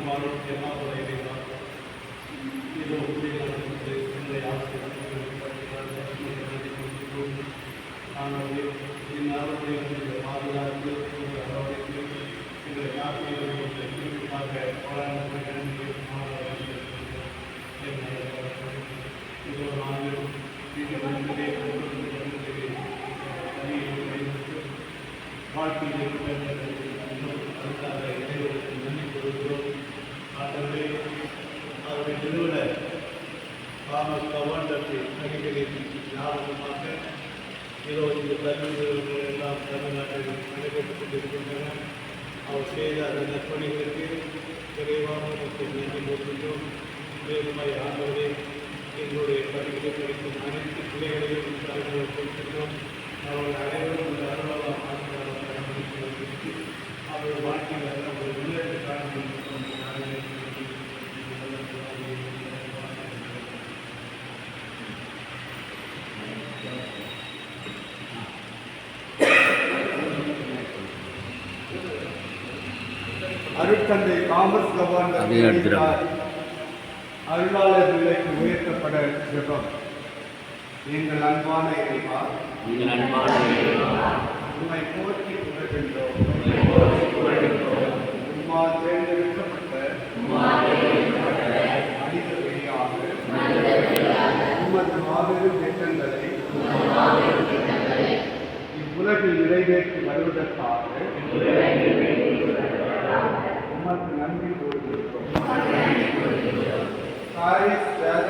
பெருமாளும் எல்லாம் இது ஒப்புழைப்பு என்னுடைய ஆசிரியர் நாங்கள் இந்நாளுடைய பாதுகாப்பு அவர்களுக்கு எங்களை ஆசிரியர்களுக்கு குறிப்பாக இதோ நாங்கள் வாழ்க்கையில் அதுக்காக இறைவனுக்கு நன்றி கொடுக்கிறோம். ஆகவே அவருடைய நிறுவனர் தாமஸ் கவாண்டத்தின் அடிகளின் ஞாபகமாக இதோ இந்த கல்வி நிறுவனங்கள் எல்லாம் தமிழ்நாட்டில் நடைபெற்றுக் கொண்டிருக்கின்றன. அவர் செய்த அந்த நற்பணிகளுக்கு விரைவாக மற்றும் நன்றி கொடுக்கின்றோம். மேலுமாய் ஆண்டவரே எங்களுடைய பணிகளை படிக்கும் அனைத்து பிள்ளைகளையும் தலைவர்கள் கொடுக்கின்றோம். அவர்கள் அனைவரும் இந்த அருளாக அவர்கள் வாழ்க்கையில் அவர்கள் முன்னேற்ற காரணம் அருட்தந்தை தாமஸ் கவாண்டர் அருளாளர் நிலைக்கு உயர்த்தப்பட ஜெபம். எங்கள் அன்பான இறைவா, உம்மை போற்றி புகழ்கின்றோம். உம்மால் தேர்ந்தெடுக்கப்பட்ட மனித வழியாக உமது மாபெரும் திட்டங்களை இவ்வுலகில் நிறைவேற்றி வருவதற்காக உமக்கு நன்றி கூறுகின்றோம். பாரிஸ் வேத